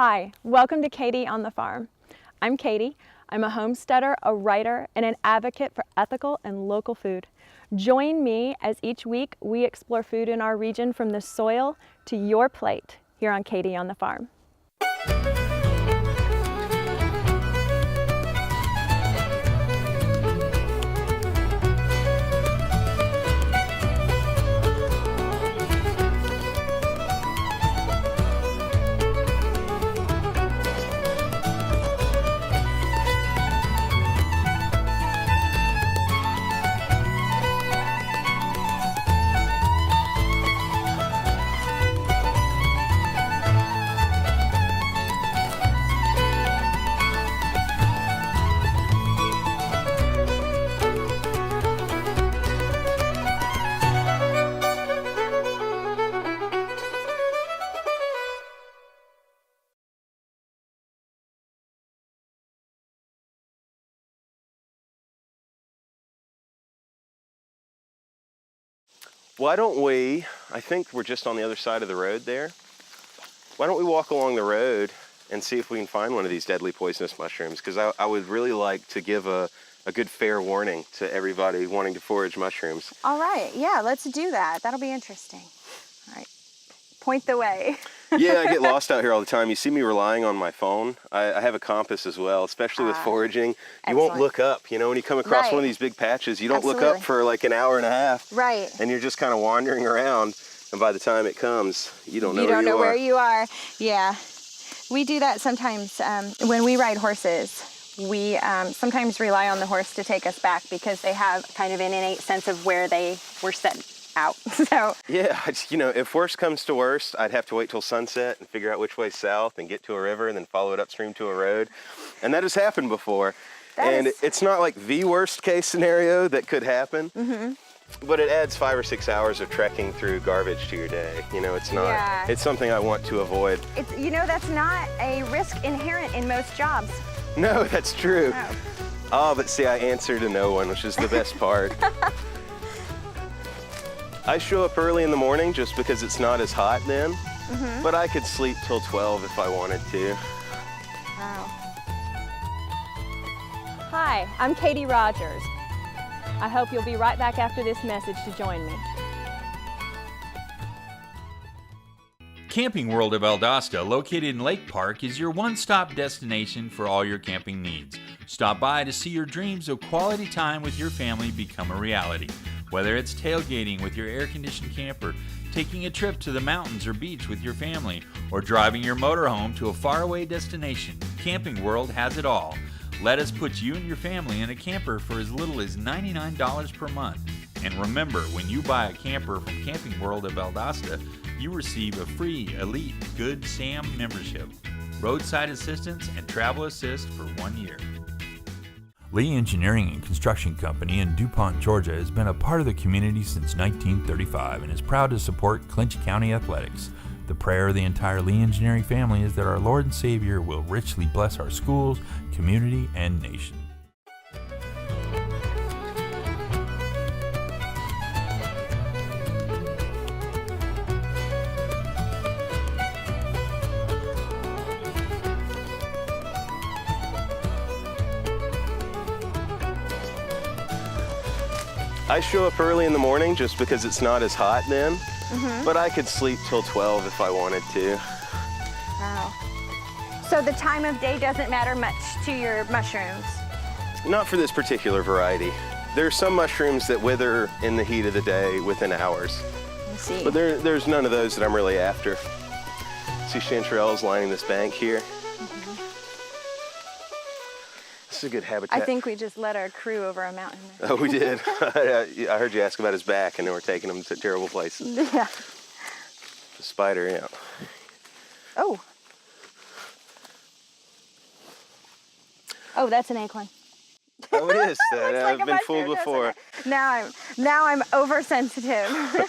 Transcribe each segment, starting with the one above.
Hi, welcome to Katy on the Farm. I'm Katy. I'm a homesteader, a writer, and an advocate for ethical and local food. Join me as each week we explore food in our region from the soil to your plate here on Katy on the Farm. Why don't we, I think we're just on the other side of the road there. Why don't we walk along the road and see if we can find one of these deadly poisonous mushrooms? Because I would really like to give a good fair warning to everybody wanting to forage mushrooms. All right, yeah, let's do that. That'll be interesting. All right, point the way. Yeah, I get lost out here all the time. You see me relying on my phone. I have a compass as well, especially with foraging. You won't look up. You know, when you come across one of these big patches, you don't look up for like an hour and a half. Right. And you're just kind of wandering around. And by the time it comes, you don't know where you are. Yeah. We do that sometimes when we ride horses. We sometimes rely on the horse to take us back because they have kind of an innate sense of where they were set out. So yeah, you know, if worst comes to worst, I'd have to wait till sunset and figure out which way south and get to a river and then follow it upstream to a road. And that has happened before. It's not like the worst case scenario that could happen, but it adds 5 or 6 hours of trekking through garbage to your day. You know, it's not, it's something I want to avoid. It's, you know, that's not a risk inherent in most jobs. No, that's true. No. Oh, but see, I answer to no one, which is the best part. I show up early in the morning just because it's not as hot then, but I could sleep till 12 if I wanted to. Wow. Hi, I'm Katy Rogers. I hope you'll be right back after this message to join me. Camping World of Valdosta, located in Lake Park, is your one-stop destination for all your camping needs. Stop by to see your dreams of quality time with your family become a reality. Whether it's tailgating with your air-conditioned camper, taking a trip to the mountains or beach with your family, or driving your motorhome to a faraway destination, Camping World has it all. Let us put you and your family in a camper for as little as $99 per month. And remember, when you buy a camper from Camping World of Valdosta, you receive a free Elite Good Sam membership, roadside assistance, and travel assist for 1 year. Lee Engineering and Construction Company in DuPont, Georgia has been a part of the community since 1935 and is proud to support Clinch County athletics. The prayer of the entire Lee Engineering family is that our Lord and Savior will richly bless our schools, community, and nation. I show up early in the morning just because it's not as hot then, but I could sleep till 12 if I wanted to. Wow. So the time of day doesn't matter much to your mushrooms? Not for this particular variety. There are some mushrooms that wither in the heat of the day within hours. I see. But there's none of those that I'm really after. See chanterelles lining this bank here. This is a good habitat. I think we just led our crew over a mountain there. Oh, we did. I heard you ask about his back, and then we're taking him to terrible places. Yeah. The spider, yeah. Oh. Oh, that's an acorn. Oh, it is. I've been fooled before. Now I'm oversensitive.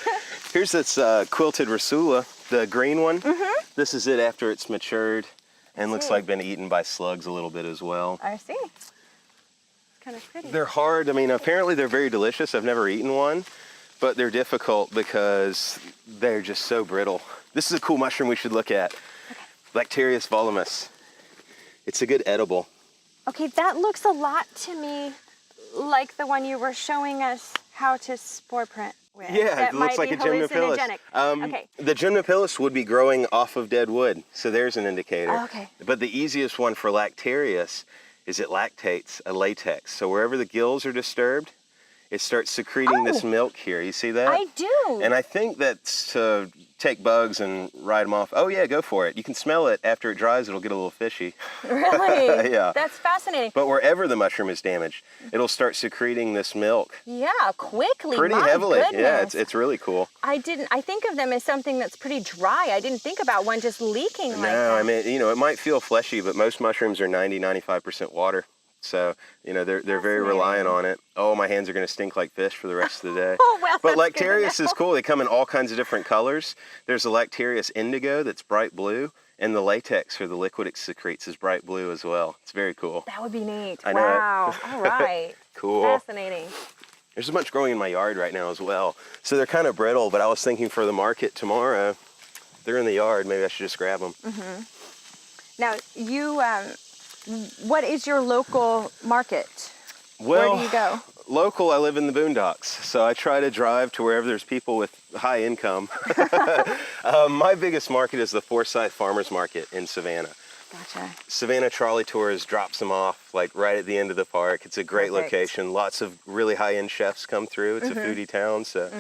Here's this quilted Rasula, the green one. This is it after it's matured. And looks like been eaten by slugs a little bit as well. I see. It's kind of pretty. They're hard. I mean, apparently they're very delicious. I've never eaten one, but they're difficult because they're just so brittle. This is a cool mushroom we should look at. Lactarius volumus. It's a good edible. Okay, that looks a lot to me like the one you were showing us how to spore print with. Yeah, that it looks like a gymnopilus. Okay. The gymnopilus would be growing off of dead wood, so there's an indicator. Oh, okay. But the easiest one for Lactarius is it lactates a latex. So wherever the gills are disturbed, it starts secreting this milk here. You see that? I do. And I think that's to take bugs and ride them off. Oh yeah, go for it. You can smell it after it dries. It'll get a little fishy. Really? Yeah. That's fascinating. But wherever the mushroom is damaged, it'll start secreting this milk. Yeah, quickly. Pretty My heavily. goodness. Yeah, it's really cool. I think of them as something that's pretty dry. I didn't think about one just leaking like that. No, I mean, you know, it might feel fleshy, but most mushrooms are 90-95% water. So, you know, they're very reliant on it. Oh, my hands are going to stink like fish for the rest of the day. Oh, well, but that's Lactarius is cool. They come in all kinds of different colors. There's a Lactarius indigo that's bright blue, and the latex or the liquid it secretes is bright blue as well. It's very cool. That would be neat. I know it. Wow. All right. Cool. Fascinating. There's a bunch growing in my yard right now as well. So they're kind of brittle, but I was thinking for the market tomorrow, they're in the yard. Maybe I should just grab them. Mm-hmm. Now, you, what is your local market? Well, where do you go? Local, I live in the boondocks, so I try to drive to wherever there's people with high income. My biggest market is the Forsyth Farmers Market in Savannah. Gotcha. Savannah Trolley Tours drops them off like right at the end of the park. It's a great location. Lots of really high-end chefs come through. It's a foodie town, so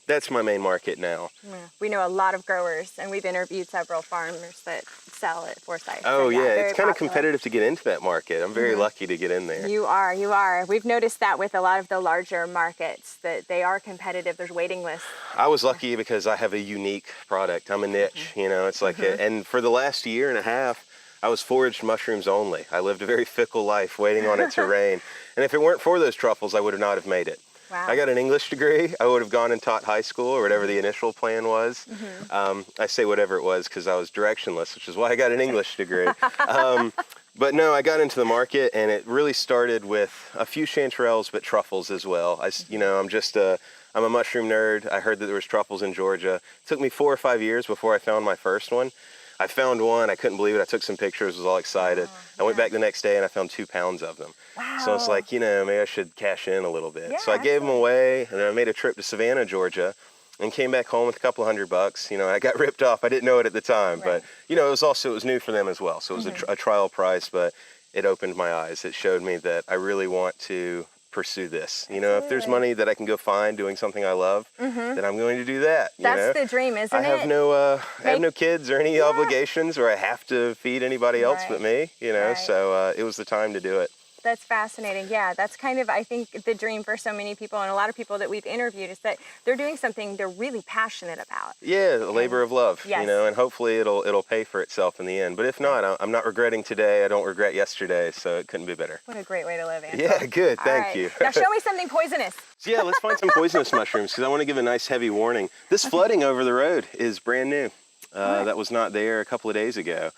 that's my main market now. Yeah. We know a lot of growers, and we've interviewed several farmers that sell at Forsyth. Oh, so yeah, it's kind of popular. competitive to get into that market. I'm very lucky to get in there. You are. We've noticed that with a lot of the larger markets, that they are competitive. There's waiting lists. I was lucky because I have a unique product. I'm a niche, you know, it's like, and for the last year and a half, I was foraged mushrooms only. I lived a very fickle life waiting on it to rain. And if it weren't for those truffles, I would not have made it. Wow. I got an English degree. I would have gone and taught high school or whatever the initial plan was. I say whatever it was because I was directionless, which is why I got an English degree. But no, I got into the market, and it really started with a few chanterelles, but truffles as well. You know, I'm a mushroom nerd. I heard that there was truffles in Georgia. It took me 4 or 5 years before I found my first one. I found one, I couldn't believe it. I took some pictures, was all excited. I went back the next day and I found 2 pounds of them. Wow. So it's like, you know, maybe I should cash in a little bit. Yeah, so I gave them away, and then I made a trip to Savannah, Georgia, and came back home with a couple $100. You know, I got ripped off. I didn't know it at the time, but you know, it was new for them as well. So it was a trial price, but it opened my eyes. It showed me that I really want to pursue this. You know, if there's money that I can go find doing something I love, then I'm going to do that. That's the dream, isn't it? I have no kids or any obligations, or I have to feed anybody else but me. You know, so it was the time to do it. That's fascinating. Yeah, that's kind of, I think, the dream for so many people, and a lot of people that we've interviewed, is that they're doing something they're really passionate about. Yeah, a labor of love, you know, and hopefully it'll pay for itself in the end. But if not, I'm not regretting today. I don't regret yesterday, so it couldn't be better. What a great way to live, Ancil. Yeah, good. Thank you. Now show me something poisonous. So yeah, let's find some poisonous mushrooms, because I want to give a nice heavy warning. This flooding over the road is brand new. That was not there a couple of days ago.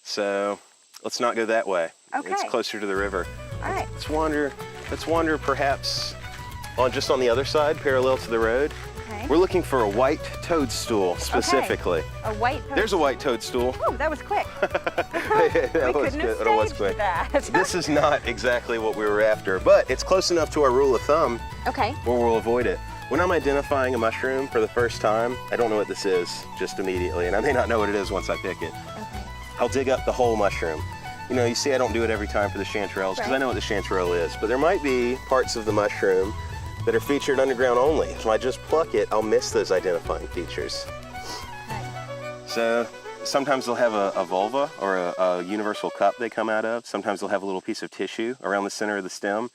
So let's not go that way. Okay. It's closer to the river. All right. Let's wander perhaps just on the other side, parallel to the road. Okay. We're looking for a white toadstool specifically. Okay. A white toadstool. There's a white toadstool. Oh, that was quick. That was good. That was quick. That. This is not exactly what we were after, but it's close enough to our rule of thumb Okay. where we'll avoid it. When I'm identifying a mushroom for the first time, I don't know what this is just immediately, and I may not know what it is once I pick it. Okay. I'll dig up the whole mushroom. You know, you see I don't do it every time for the chanterelles because I know what the chanterelle is, but there might be parts of the mushroom that are featured underground only. So I just pluck it, I'll miss those identifying features. Okay. So sometimes they'll have a vulva or a universal cup they come out of. Sometimes they'll have a little piece of tissue around the center of the stem.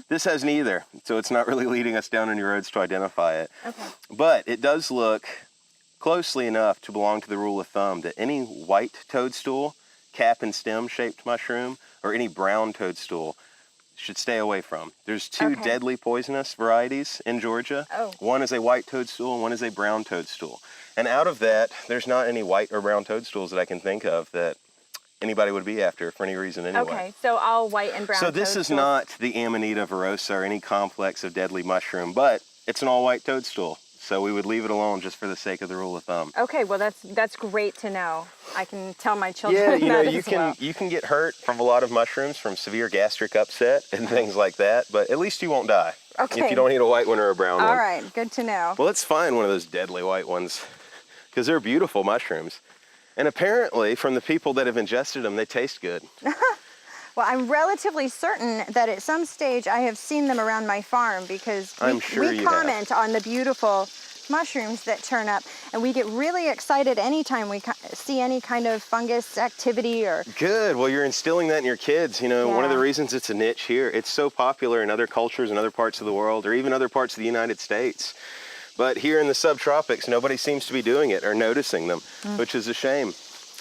This has neither, so it's not really leading us down any roads to identify it. Okay. But it does look closely enough to belong to the rule of thumb that any white toadstool, cap and stem shaped mushroom, or any brown toadstool should stay away from. There's 2 deadly poisonous varieties in Georgia. Oh. One is a white toadstool and one is a brown toadstool. And out of that, there's not any white or brown toadstools that I can think of that anybody would be after for any reason anyway. Okay, so all white and brown So this is not the Amanita verosa or any complex of deadly mushroom, but it's an all white toadstool. So we would leave it alone just for the sake of the rule of thumb. Okay, well that's great to know. I can tell my children Yeah, you know, that you can get hurt from a lot of mushrooms, from severe gastric upset and things like that, but at least you won't die. Okay. If you don't eat a white one or a brown one. All right, good to know. Well, let's find one of those deadly white ones, because they're beautiful mushrooms. And apparently, from the people that have ingested them, they taste good. Well, I'm relatively certain that at some stage I have seen them around my farm, because we comment on the beautiful mushrooms that turn up, and we get really excited anytime we see any kind of fungus activity or... Good. Well, you're instilling that in your kids. You know, one of the reasons it's a niche here, it's so popular in other cultures and other parts of the world, or even other parts of the United States. But here in the subtropics, nobody seems to be doing it or noticing them, which is a shame.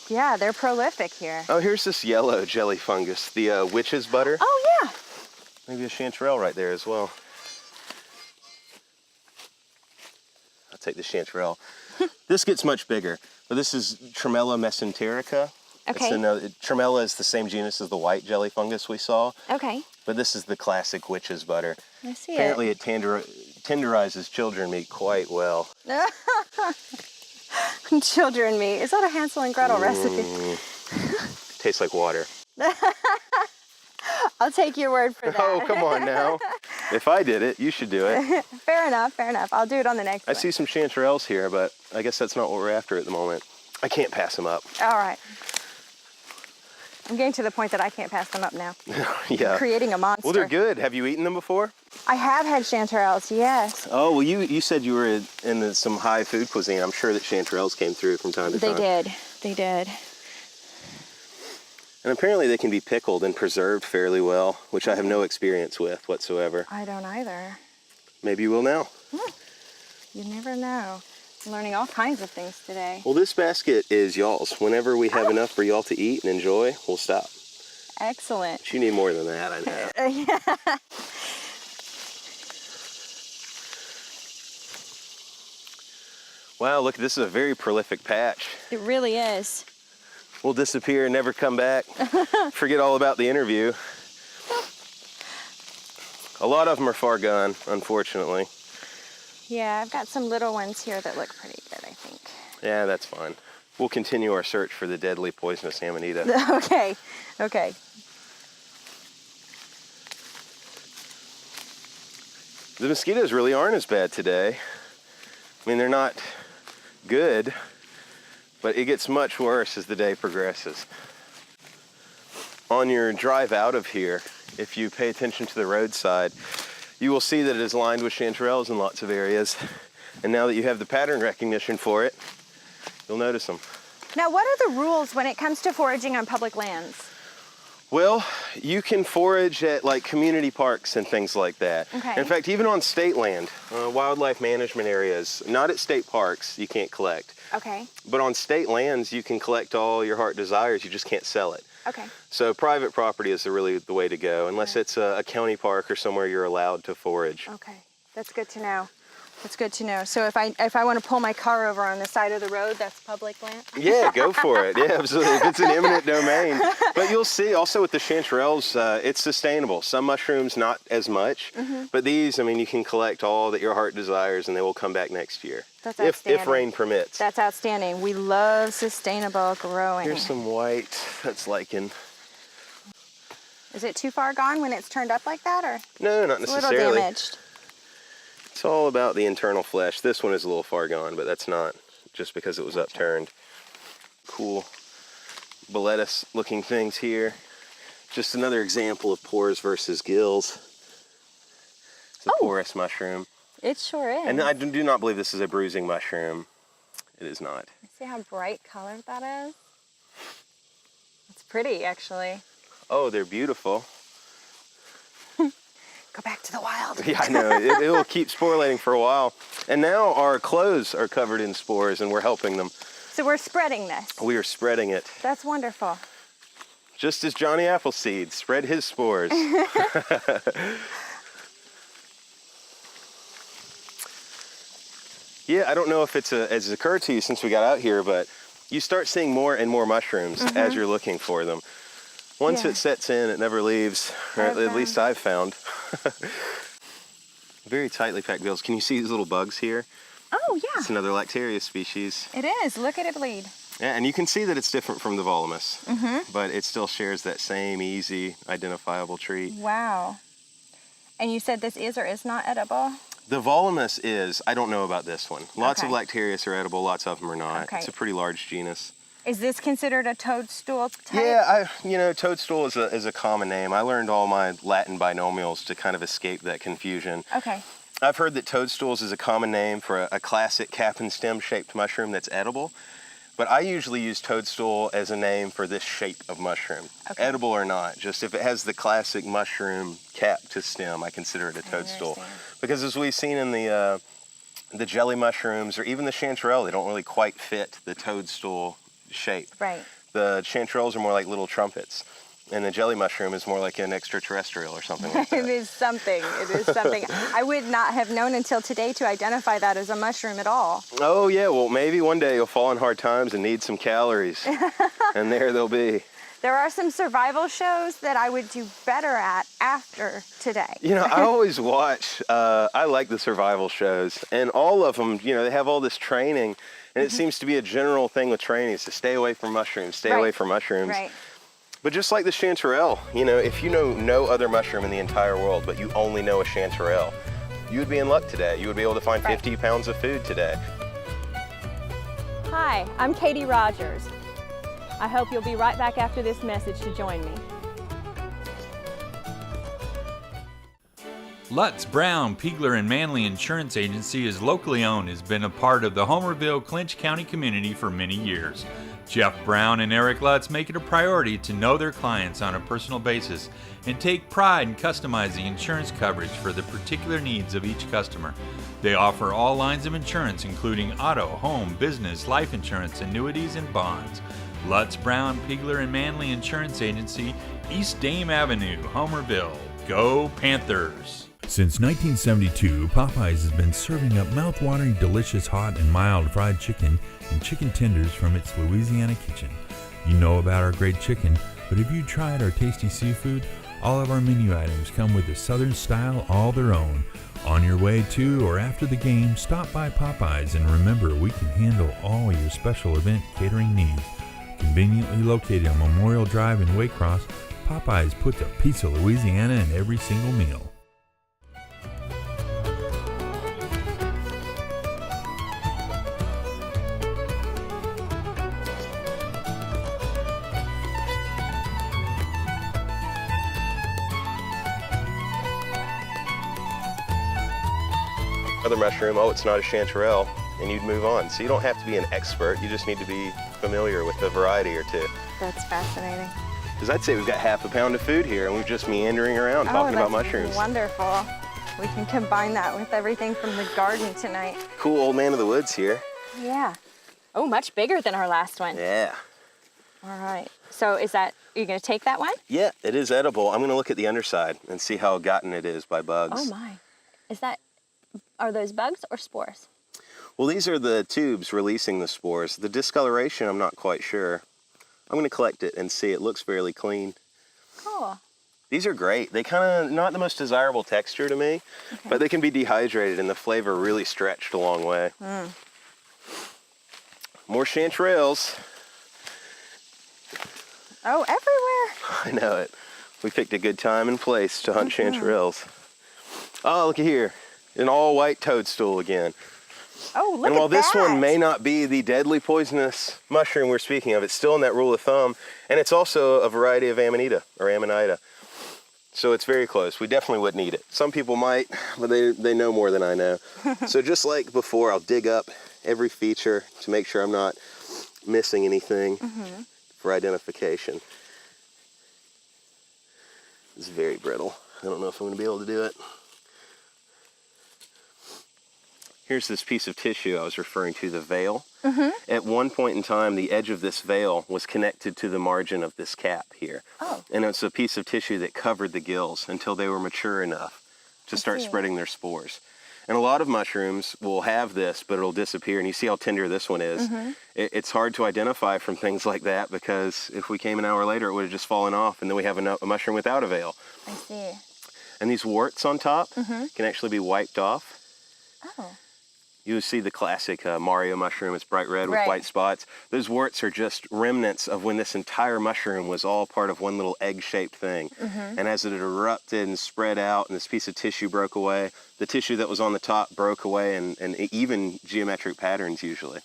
Yeah, they're prolific here. Oh, here's this yellow jelly fungus, the witch's butter. Oh, yeah. Maybe a chanterelle right there as well. I'll take the chanterelle. This gets much bigger, but this is Tremella mesenterica. Okay. Tremella is the same genus as the white jelly fungus we saw. Okay. But this is the classic witch's butter. I see Apparently it tenderizes children meat quite well. Children meat. Is that a Hansel and Gretel recipe? Tastes like water. I'll take your word for that. Oh, come on now. If I did it, you should do it. Fair enough, fair enough. I'll do it on the next one. I see some chanterelles here, but I guess that's not what we're after at the moment. I can't pass them up. All right. I'm getting to the point that I can't pass them up now. Yeah. I'm creating a monster. Well, they're good. Have you eaten them before? I have had chanterelles, yes. Oh, well, you said you were in some high food cuisine. I'm sure that chanterelles came through from time to time. They did. And apparently they can be pickled and preserved fairly well, which I have no experience with whatsoever. I don't either. Maybe you will now. You never know. I'm learning all kinds of things today. Well, this basket is y'all's. Whenever we have enough for y'all to eat and enjoy, we'll stop. Excellent. But you need more than that, I know. Yeah. Wow, look, this is a very prolific patch. It really is. We'll disappear and never come back. Forget all about the interview. A lot of them are far gone, unfortunately. Yeah, I've got some little ones here that look pretty good, I think. Yeah, that's fine. We'll continue our search for the deadly poisonous amanita. Okay. The mosquitoes really aren't as bad today. I mean, they're not good, but it gets much worse as the day progresses. On your drive out of here, if you pay attention to the roadside, you will see that it is lined with chanterelles in lots of areas. And now that you have the pattern recognition for it, you'll notice them. Now, what are the rules when it comes to foraging on public lands? Well, you can forage at like community parks and things like that. Okay. In fact, even on state land, wildlife management areas, not at state parks, you can't collect. Okay. But on state lands, you can collect all your heart desires, you just can't sell it. Okay. So private property is really the way to go, unless it's a county park or somewhere you're allowed to forage. Okay, that's good to know. That's good to know. So if I want to pull my car over on the side of the road, that's public land? Yeah, go for it. Yeah, absolutely. If it's an eminent domain. But you'll see also with the chanterelles, it's sustainable. Some mushrooms, not as much. But these, I mean, you can collect all that your heart desires and they will come back next year. That's outstanding. If rain permits. That's outstanding. We love sustainable growing. Here's some white that's lichen. Is it too far gone when it's turned up like that, or? No, not necessarily. A little damaged. It's all about the internal flesh. This one is a little far gone, but that's not just because it was upturned. Cool boletus looking things here. Just another example of pores versus gills. It's a porous mushroom. It sure is. And I do not believe this is a bruising mushroom. It is not. See how bright colored that is? It's pretty, actually. Oh, they're beautiful. Go back to the wild. Yeah, I know. It will keep sporulating for a while. And now our clothes are covered in spores and we're helping them. So we're spreading this. We are spreading it. That's wonderful. Just as Johnny Appleseed spread his spores. Yeah, I don't know if it's has occurred to you since we got out here, but you start seeing more and more mushrooms as you're looking for them. Once it sets in, it never leaves, or at least I've found. Very tightly packed gills. Can you see these little bugs here? Oh, yeah. It's another Lactaria species. It is. Look at it bleed. Yeah, and you can see that it's different from the Volumus, but it still shares that same easy, identifiable treat. Wow. And you said this is or is not edible? The Volumus is. I don't know about this one. Lots of Lactarius are edible, lots of them are not. Okay. It's a pretty large genus. Is this considered a toadstool type? Yeah, toadstool is a common name. I learned all my Latin binomials to kind of escape that confusion. Okay. I've heard that toadstools is a common name for a classic cap and stem shaped mushroom that's edible. But I usually use toadstool as a name for this shape of mushroom. Okay. Edible or not, just if it has the classic mushroom cap to stem, I consider it a toadstool. Because as we've seen in the jelly mushrooms or even the chanterelle, they don't really quite fit the toadstool shape. Right. The chanterelles are more like little trumpets. And the jelly mushroom is more like an extraterrestrial or something like that. It is something. It is something. I would not have known until today to identify that as a mushroom at all. Oh, yeah. Well, maybe one day you'll fall on hard times and need some calories. And there they'll be. There are some survival shows that I would do better at after today. You know, I always watch, I like the survival shows. And all of them, you know, they have all this training. And it seems to be a general thing with training is to stay away from mushrooms, stay away from mushrooms. Right. But just like the chanterelle, you know, if you know no other mushroom in the entire world, but you only know a chanterelle, you would be in luck today. You would be able to find 50 pounds of food today. Hi, I'm Katie Rogers. I hope you'll be right back after this message to join me. Lutz, Brown, Piegler, and Manley Insurance Agency is locally owned, has been a part of the Homerville, Clinch County community for many years. Jeff Brown and Eric Lutz make it a priority to know their clients on a personal basis and take pride in customizing insurance coverage for the particular needs of each customer. They offer all lines of insurance, including auto, home, business, life insurance, annuities, and bonds. Lutz, Brown, Piegler, and Manley Insurance Agency, East Dame Avenue, Homerville. Go Panthers! Since 1972, Popeyes has been serving up mouth-watering, delicious, hot and mild fried chicken and chicken tenders from its Louisiana kitchen. You know about our great chicken, but have you tried our tasty seafood? All of our menu items come with a southern style all their own. On your way to or after the game, stop by Popeyes and remember we can handle all your special event catering needs. Conveniently located on Memorial Drive in Waycross, Popeyes puts a piece of Louisiana in every single meal. Other mushroom, oh, it's not a chanterelle, and you'd move on. So you don't have to be an expert, you just need to be familiar with a variety or two. That's fascinating. Because I'd say we've got half a pound of food here, and we're just meandering around talking about mushrooms. Wonderful. We can combine that with everything from the garden tonight. Cool old man of the woods here. Yeah. Oh, much bigger than our last one. Yeah. All right. So are you going to take that one? Yeah, it is edible. I'm going to look at the underside and see how gotten it is by bugs. Oh my. Are those bugs or spores? Well, these are the tubes releasing the spores. The discoloration, I'm not quite sure. I'm going to collect it and see. It looks fairly clean. Cool. These are great. They kind of, not the most desirable texture to me, but they can be dehydrated and the flavor really stretched a long way. More chanterelles. Oh, everywhere. I know it. We picked a good time and place to hunt chanterelles. Oh, look at here. An all-white toadstool again. Oh, look at that. And while this one may not be the deadly poisonous mushroom we're speaking of, it's still in that rule of thumb, and it's also a variety of Amanita, or Amanita. So it's very close. We definitely wouldn't eat it. Some people might, but they know more than I know. So just like before, I'll dig up every feature to make sure I'm not missing anything for identification. It's very brittle. I don't know if I'm going to be able to do it. Here's this piece of tissue I was referring to, the veil. At one point in time, the edge of this veil was connected to the margin of this cap here. Oh. And it's a piece of tissue that covered the gills until they were mature enough to start spreading their spores. And a lot of mushrooms will have this, but it'll disappear. And you see how tender this one is. It's hard to identify from things like that because if we came an hour later, it would have just fallen off, and then we have a mushroom without a veil. I see. And these warts on top can actually be wiped off. Oh. You see the classic Mario mushroom. It's bright red with Right. white spots. Those warts are just remnants of when this entire mushroom was all part of one little egg-shaped thing. And as it erupted and spread out and this piece of tissue broke away, the tissue that was on the top broke away and even geometric patterns usually.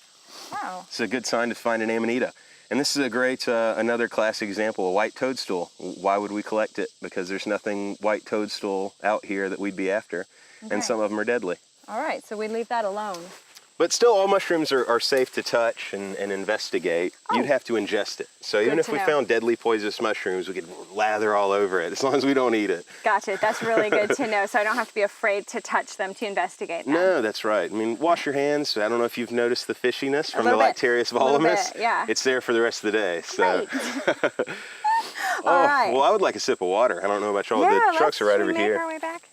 Wow. It's a good sign to find an amanita. And this is a great, another classic example, a white toadstool. Why would we collect it? Because there's nothing white toadstool out here that we'd be after. Okay. And some of them are deadly. All right, so we leave that alone. But still, all mushrooms are safe to touch and investigate. Oh. You'd have to ingest it. So even if to we know. found deadly poisonous mushrooms, we could lather all over it, as long as we don't eat it. Gotcha, that's really good to know, so I don't have to be afraid to touch them to investigate them. No, that's right. I mean, wash your hands. I don't know if you've noticed the fishiness from the little bit. Lactarius A little volumus. bit, yeah. It's there for the rest of the day. So. Right. Oh, All right. well, I would like a sip of water. I don't know about y'all. Yeah, The trucks are right over Should we make here. our way back?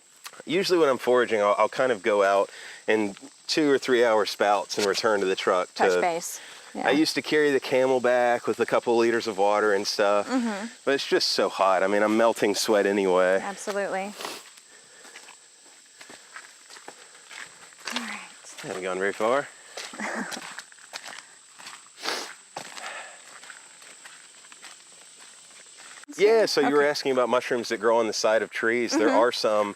Usually when I'm foraging, I'll kind of go out in 2 or 3 hour spouts and return to the truck. Touch base. Yeah. I used to carry the Camelback with a couple of liters of water and stuff, but it's just so hot. I mean, I'm melting sweat anyway. Absolutely. All right. Haven't gone very far. Yeah, so you were asking about mushrooms that grow on the side of trees. There are some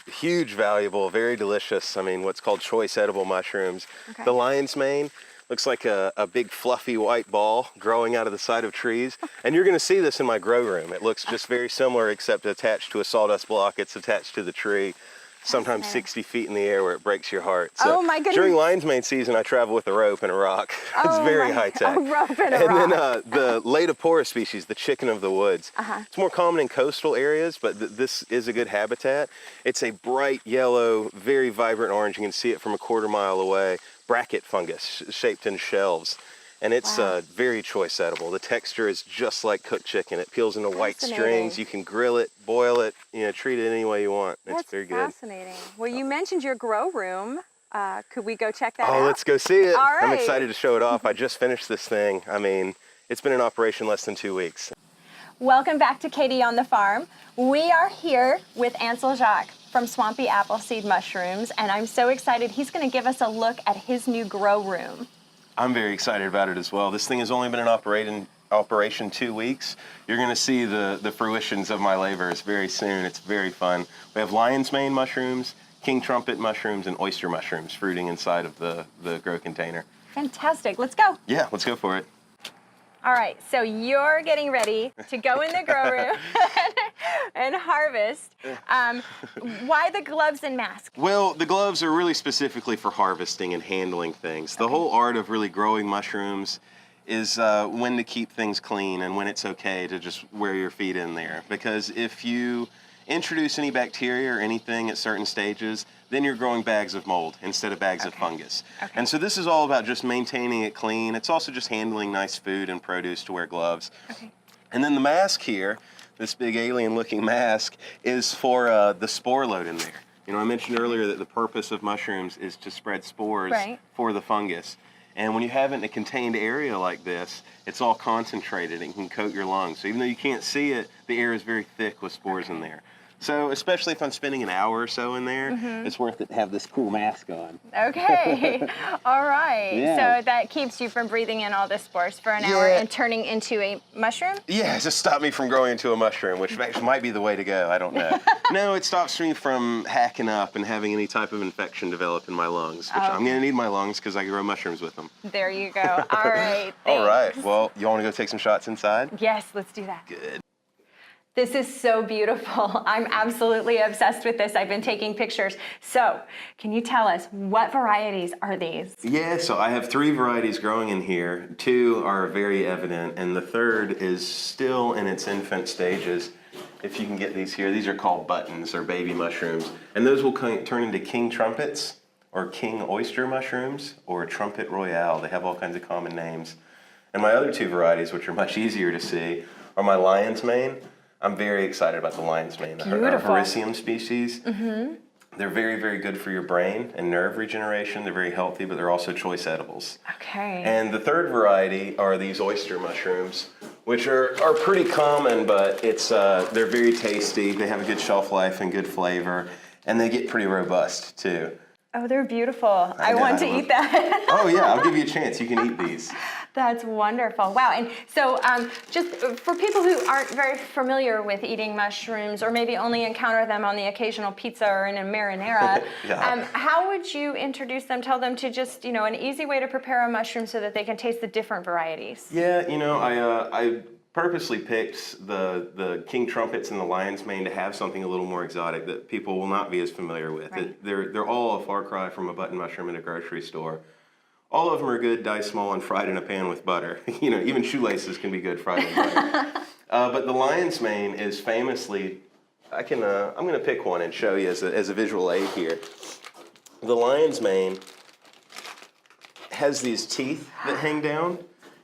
huge, valuable, very delicious, I mean, what's called choice edible mushrooms. Okay. The lion's mane looks like a big fluffy white ball growing out of the side of trees. And you're gonna see this in my grow room. It looks just very similar, except attached to a sawdust block. It's attached to the tree, sometimes 60 feet in the air where it breaks your heart. So Oh my goodness. during lion's mane season, I travel with a rope and a rock. It's very high tech. A rope and a And rock. then the Ladopora species, the chicken of the woods. It's more common in coastal areas, but this is a good habitat. It's a bright yellow, very vibrant orange. You can see it from a quarter mile away. Bracket fungus shaped in shelves. And it's very choice edible. The texture is just like cooked chicken. It peels into white Fascinating. strings. You can grill it, boil it, treat it any way you want. That's it's very good. fascinating. Well, you mentioned your grow room. Could we go check that out? Oh, let's go see it. All I'm right. excited to show it off. I just finished this thing. I mean, it's been in operation less than 2 weeks. Welcome back to Katy on the Farm. We are here with Ancil Jacques from Swampy Appleseed Mushrooms, and I'm so excited. He's going to give us a look at his new grow room. I'm very excited about it as well. This thing has only been in operation 2 weeks. You're going to see the fruitions of my labors very soon. It's very fun. We have lion's mane mushrooms, king trumpet mushrooms, and oyster mushrooms fruiting inside of the grow container. Fantastic. Let's go. Yeah, let's go for it. All right, so you're getting ready to go in the grow room and harvest. Why the gloves and mask? Well, the gloves are really specifically for harvesting and handling things. The whole art of really growing mushrooms is when to keep things clean and when it's okay to just wear your feet in there. Because if you introduce any bacteria or anything at certain stages, then you're growing bags of mold instead of bags of fungus. And so this is all about just maintaining it clean. It's also just handling nice food and produce to wear gloves. And then the mask here, this big alien looking mask, is for the spore load in there. You know, I mentioned earlier that the purpose of mushrooms is to spread spores for the fungus. And when you have it in a contained area like this, it's all concentrated and can coat your lungs. So even though you can't see it, the air is very thick with spores in there. So especially if I'm spending an hour or so in there, it's worth it to have this cool mask on. Okay, all right. Yeah. So that keeps you from breathing in all the spores for an hour and turning into a mushroom? Yeah, it just stopped me from growing into a mushroom, which actually might be the way to go. I don't know. No, it stops me from hacking up and having any type of infection develop in my lungs, which I'm going to need my lungs because I grow mushrooms with them. There you go. All right. All right. thanks. Well, you want to go take some shots inside? Yes, let's do that. Good. This is so beautiful. I'm absolutely obsessed with this. I've been taking pictures. So, can you tell us what varieties are these? Yeah, so I have 3 varieties growing in here. 2 are very evident, and the third is still in its infant stages. If you can get these here, these are called buttons or baby mushrooms. And those will turn into king trumpets or king oyster mushrooms or trumpet royale. They have all kinds of common names. And my other 2 varieties, which are much easier to see, are my lion's mane. I'm very excited about the lion's mane, the Hericium species. They're very, very good for your brain and nerve regeneration. They're very healthy, but they're also choice edibles. Okay. And the third variety are these oyster mushrooms, which are pretty common, but they're very tasty. They have a good shelf life and good flavor, and they get pretty robust too. Oh, they're beautiful. I know, want I to love eat that. Oh yeah, I'll give you a chance. You can eat these. That's wonderful. Wow. And so just for people who aren't very familiar with eating mushrooms or maybe only encounter them on the occasional pizza or in a marinara, Yeah. How would you introduce them, tell them to just, an easy way to prepare a mushroom so that they can taste the different varieties? Yeah, I purposely picked the king trumpets and the lion's mane to have something a little more exotic that people will not be as familiar with. Right. They're all a far cry from a button mushroom in a grocery store. All of them are good, diced small, and fried in a pan with butter. Even shoelaces can be good fried in butter. But the lion's mane is famously, I'm going to pick one and show you as a visual aid here. The lion's mane has these teeth that hang down.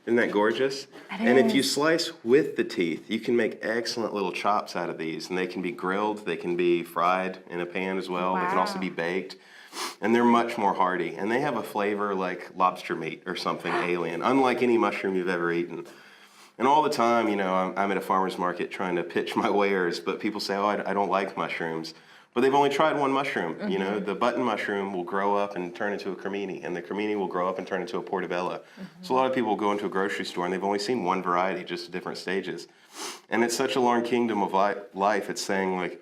Isn't that gorgeous? And if you slice with the teeth, you can make excellent little chops out of these. And they can be grilled, they can be fried in a pan as well. They can also be baked. And they're much more hearty. And they have a flavor like lobster meat or something alien, unlike any mushroom you've ever eaten. And all the time, I'm at a farmer's market trying to pitch my wares, but people say, oh, I don't like mushrooms. But they've only tried one mushroom. Mm-hmm. The button mushroom will grow up and turn into a cremini, and the cremini will grow up and turn into a portobello. Mm-hmm. So a lot of people will go into a grocery store and they've only seen one variety, just at different stages. And it's such a long kingdom of life. It's saying like,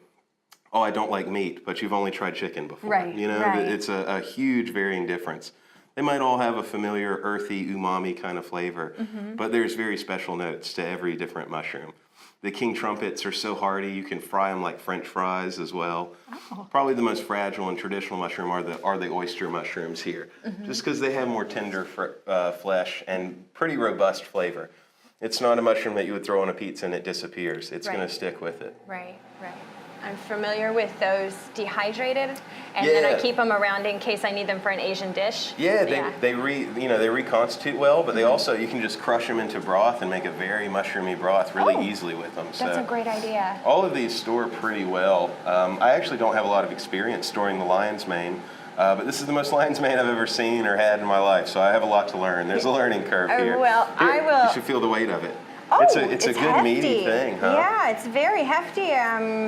oh, I don't like meat, but you've only tried chicken before. Right, right. It's a huge varying difference. They might all have a familiar earthy umami kind of flavor, but there's very special notes to every different mushroom. The king trumpets are so hearty, you can fry them like French fries as well. Oh. Probably the most fragile and traditional mushroom are the oyster mushrooms here, just because they have more tender flesh and pretty robust flavor. It's not a mushroom that you would throw on a pizza and it disappears. It's going to stick with it. Right. I'm familiar with those dehydrated, and then I keep them around in case I need them for an Asian dish. Yeah, they reconstitute well, but they also, you can just crush them into broth and make a very mushroomy broth really easily with them. That's a great idea. All of these store pretty well. I actually don't have a lot of experience storing the lion's mane, but this is the most lion's mane I've ever seen or had in my life, so I have a lot to learn. There's a learning curve here. Well, Here, I will. You should feel the weight of it. Oh, it's a good hefty. meaty thing, huh? Yeah, it's very hefty,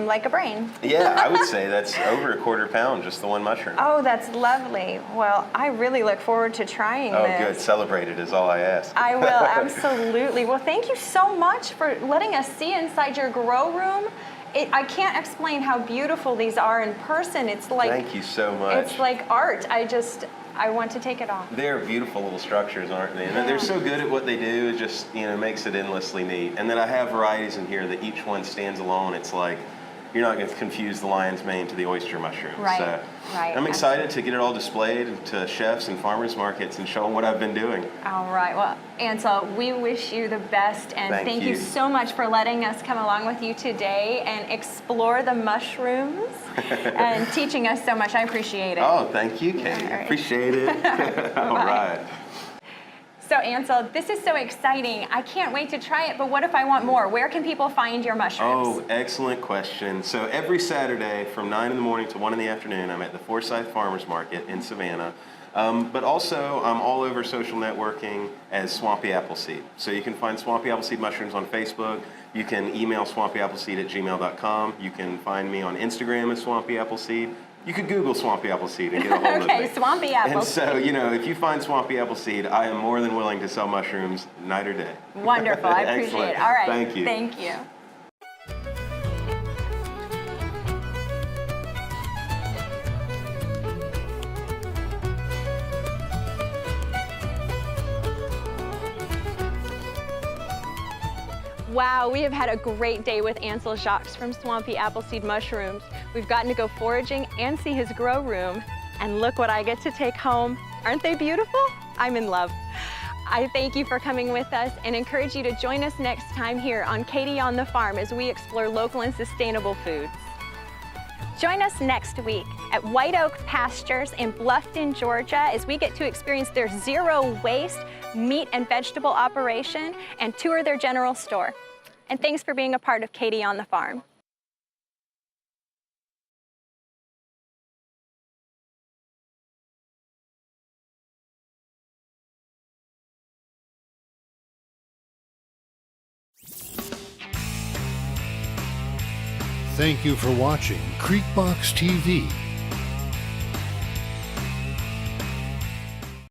like a brain. Yeah, I would say that's over a quarter pound, just the one mushroom. Oh, that's lovely. Well, I really look forward to trying this. Oh, good. Celebrate it is all I ask. I will, absolutely. Well, thank you so much for letting us see inside your grow room. I can't explain how beautiful these are in person. It's like, thank you so much. It's like art. I want to take it off. They're beautiful little structures, aren't they? And they're so good at what they do, it just, makes it endlessly neat. And then I have varieties in here that each one stands alone. It's like, you're not going to confuse the lion's mane to the oyster mushroom. Right, so right. I'm excited to get it all displayed to chefs and farmers markets and show them what I've been doing. All right. Well, Ancil, we wish you the best, and thank you so much for letting us come along with you today and explore the mushrooms and teaching us so much. I appreciate it. Oh, thank you, Katie. All right. Appreciate it. All right. So, Ancil, this is so exciting. I can't wait to try it, but what if I want more? Where can people find your mushrooms? Oh, excellent question. So every Saturday from 9 in the morning to 1 in the afternoon, I'm at the Forsyth Farmers Market in Savannah. But also, I'm all over social networking as Swampy Appleseed. So you can find Swampy Appleseed mushrooms on Facebook. You can email swampyappleseed@gmail.com. You can find me on Instagram as Swampy Appleseed. You could Google Swampy Appleseed and get a hold of me. Okay, Swampy Appleseed. And so, if you find Swampy Appleseed, I am more than willing to sell mushrooms night or day. Wonderful. I appreciate it. All right. Thank you. Thank you. Wow, we have had a great day with Ancil Jacques from Swampy Appleseed Mushrooms. We've gotten to go foraging and see his grow room. And look what I get to take home. Aren't they beautiful? I'm in love. I thank you for coming with us and encourage you to join us next time here on Katy on the Farm as we explore local and sustainable foods. Join us next week at White Oak Pastures in Bluffton, Georgia, as we get to experience their zero waste meat and vegetable operation and tour their general store. And thanks for being a part of Katy on the Farm. Thank you for watching CreekboxTV.